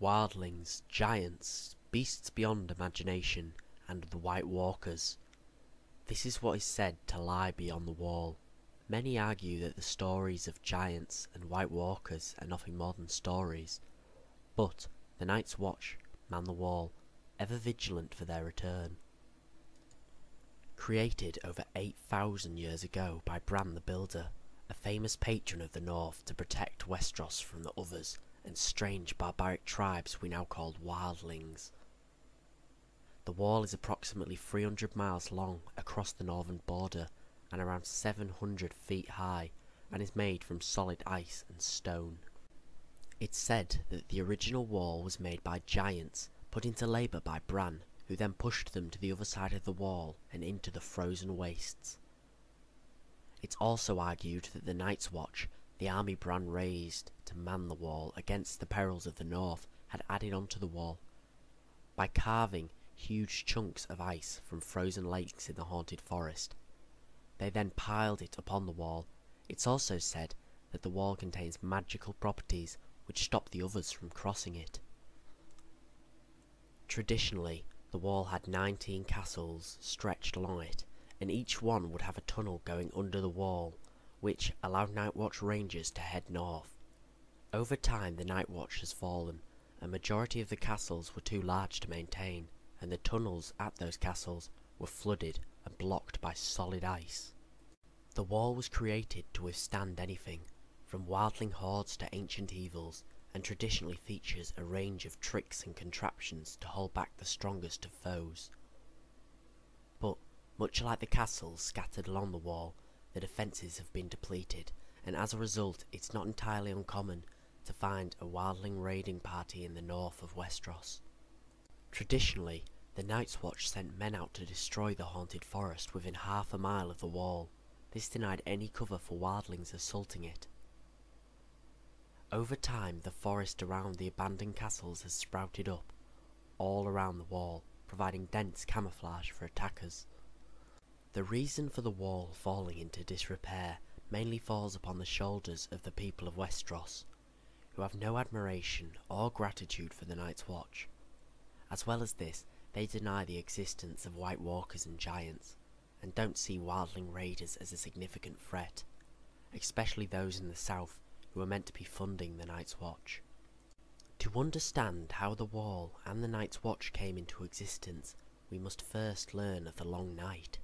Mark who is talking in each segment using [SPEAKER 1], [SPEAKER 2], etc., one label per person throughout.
[SPEAKER 1] wildlings, giants, beasts beyond imagination, and the White Walkers. This is what is said to lie beyond the wall. Many argue that the stories of giants and White Walkers are nothing more than stories, but the Night's Watch man the wall, ever vigilant for their return. Created over 8,000 years ago by Bran the Builder, a famous patron of the North to protect Westeros from the others and strange barbaric tribes we now call wildlings. The wall is approximately 300 miles long across the northern border and around 700 feet high, and is made from solid ice and stone. It's said that the original wall was made by giants, put into labour by Bran, who then pushed them to the other side of the wall and into the frozen wastes. It's also argued that the Night's Watch, the army Bran raised to man the wall against the perils of the north, had added onto the wall by carving huge chunks of ice from frozen lakes in the haunted forest. They then piled it upon the wall. It's also said that the wall contains magical properties which stop the others from crossing it. Traditionally, the wall had 19 castles stretched along it, and each one would have a tunnel going under the wall, which allowed Night Watch rangers to head north. Over time the Night Watch has fallen. A majority of the castles were too large to maintain, and the tunnels at those castles were flooded and blocked by solid ice. The wall was created to withstand anything, from wildling hordes to ancient evils, and traditionally features a range of tricks and contraptions to hold back the strongest of foes. But, much like the castles scattered along the wall, the defences have been depleted, and as a result it's not entirely uncommon to find a wildling raiding party in the north of Westeros. Traditionally, the Night's Watch sent men out to destroy the haunted forest within half a mile of the wall. This denied any cover for wildlings assaulting it. Over time, the forest around the abandoned castles has sprouted up, all around the wall, providing dense camouflage for attackers. The reason for the wall falling into disrepair mainly falls upon the shoulders of the people of Westeros, who have no admiration or gratitude for the Night's Watch. As well as this, they deny the existence of White Walkers and giants, and don't see wildling raiders as a significant threat, especially those in the south who are meant to be funding the Night's Watch. To understand how the wall and the Night's Watch came into existence, we must first learn of the Long Night.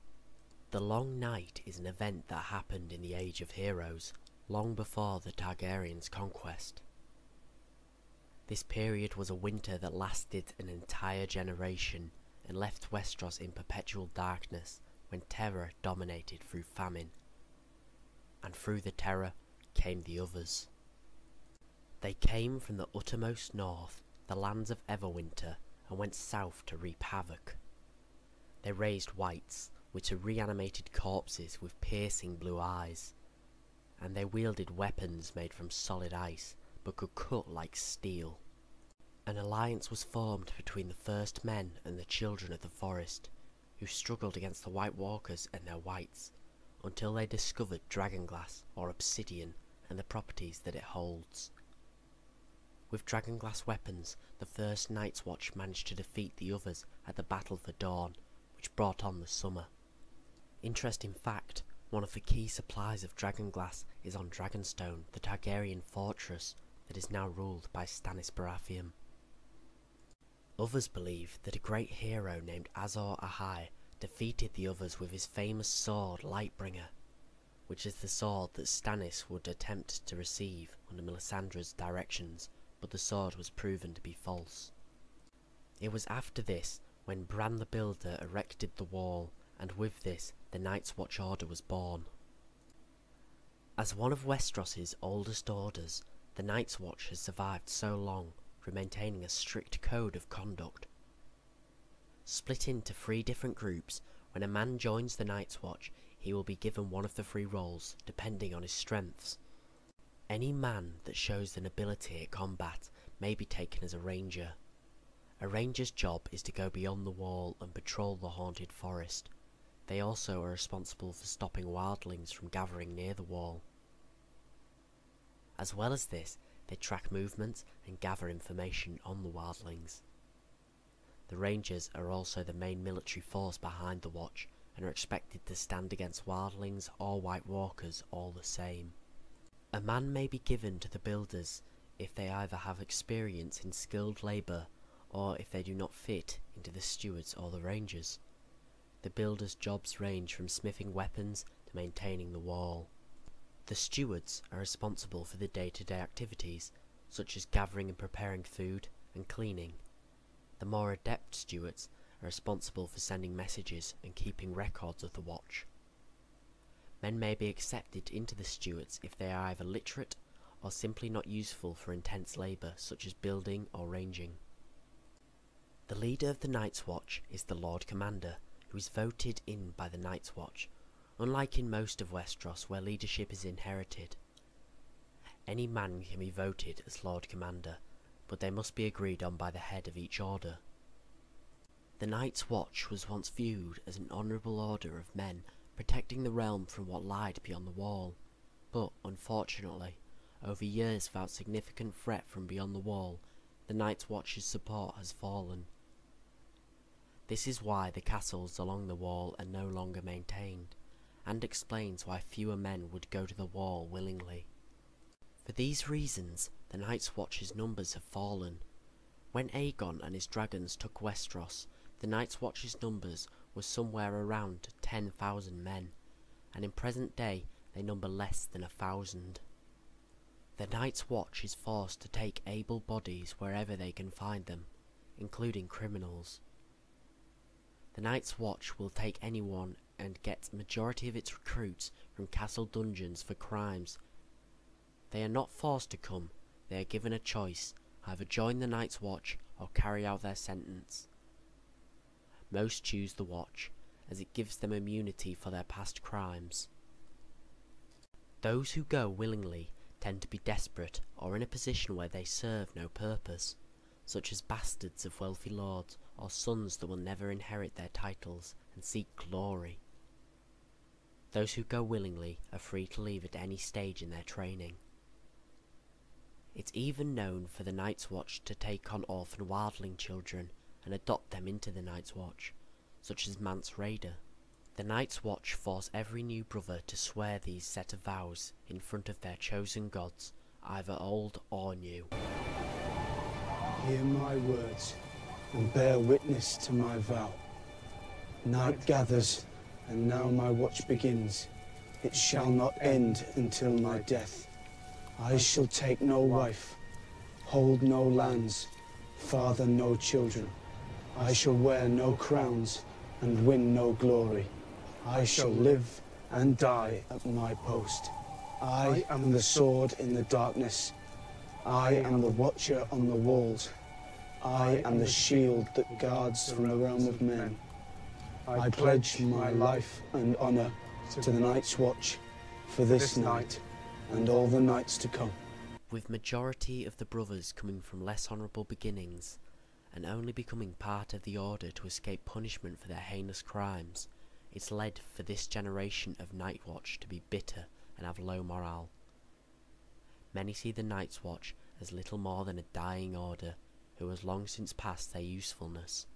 [SPEAKER 1] The Long Night is an event that happened in the Age of Heroes, long before the Targaryens' conquest. This period was a winter that lasted an entire generation and left Westeros in perpetual darkness when terror dominated through famine. And through the terror came the others. They came from the uttermost north, the lands of Everwinter, and went south to reap havoc. They raised wights, which are reanimated corpses with piercing blue eyes, and they wielded weapons made from solid ice, but could cut like steel. An alliance was formed between the first men and the children of the forest, who struggled against the White Walkers and their wights, until they discovered dragonglass or obsidian and the properties that it holds. With dragonglass weapons, the first Night's Watch managed to defeat the others at the Battle for Dawn, which brought on the summer. Interesting fact, one of the key supplies of dragonglass is on Dragonstone, the Targaryen fortress that is now ruled by Stannis Baratheon. Others believe that a great hero named Azor Ahai defeated the others with his famous sword Lightbringer, which is the sword that Stannis would attempt to receive under Melisandre's directions, but the sword was proven to be false. It was after this when Bran the Builder erected the wall, and with this the Night's Watch Order was born. As one of Westeros's oldest orders, the Night's Watch has survived so long through maintaining a strict code of conduct. Split into 3 different groups, when a man joins the Night's Watch, he will be given one of the 3 roles, depending on his strengths. Any man that shows an ability at combat may be taken as a ranger. A ranger's job is to go beyond the wall and patrol the haunted forest. They also are responsible for stopping wildlings from gathering near the wall. As well as this, They track movements and gather information on the wildlings. The Rangers are also the main military force behind the Watch and are expected to stand against wildlings or White Walkers all the same. A man may be given to the builders if they either have experience in skilled labour or if they do not fit into the stewards or the rangers. The builders' jobs range from smithing weapons to maintaining the wall. The stewards are responsible for the day-to-day activities, such as gathering and preparing food and cleaning. The more adept stewards are responsible for sending messages and keeping records of the watch. Men may be accepted into the stewards if they are either literate or simply not useful for intense labour such as building or ranging. The leader of the Night's Watch is the Lord Commander, who is voted in by the Night's Watch, unlike in most of Westeros where leadership is inherited. Any man can be voted as Lord Commander, but they must be agreed on by the head of each order. The Night's Watch was once viewed as an honourable order of men protecting the realm from what lied beyond the wall, but unfortunately, over years without significant threat from beyond the wall, the Night's Watch's support has fallen. This is why the castles along the wall are no longer maintained, and explains why fewer men would go to the wall willingly. For these reasons, the Night's Watch's numbers have fallen. When Aegon and his dragons took Westeros, the Night's Watch's numbers were somewhere around 10,000 men, and in present day they number less than 1,000. The Night's Watch is forced to take able bodies wherever they can find them, including criminals. The Night's Watch will take anyone and get majority of its recruits from castle dungeons for crimes. They are not forced to come, they are given a choice, either join the Night's Watch or carry out their sentence. Most choose the Watch, as it gives them immunity for their past crimes. Those who go willingly tend to be desperate or in a position where they serve no purpose, such as bastards of wealthy lords or sons that will never inherit their titles and seek glory. Those who go willingly are free to leave at any stage in their training. It's even known for the Night's Watch to take on orphan wildling children and adopt them into the Night's Watch, such as Mance Rayder. The Night's Watch force every new brother to swear these set of vows in front of their chosen gods, either old or new.
[SPEAKER 2] Hear my words and bear witness to my vow. Night gathers, and now my watch begins. It shall not end until my death. I shall take no wife, hold no lands, father no children. I shall wear no crowns and win no glory. I shall live and die at my post. I am the sword in the darkness. I am the watcher on the walls. I am the shield that guards from the realm of men. I pledge my life and honour to the Night's Watch for this night and all the nights to come.
[SPEAKER 1] With majority of the brothers coming from less honourable beginnings, and only becoming part of the order to escape punishment for their heinous crimes, it's led for this generation of Night Watch to be bitter and have low morale. Many see the Night's Watch as little more than a dying order, who has long since passed their usefulness.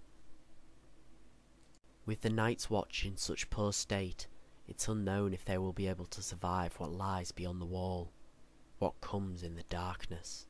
[SPEAKER 1] With the Night's Watch in such poor state, it's unknown if they will be able to survive what lies beyond the wall, what comes in the darkness.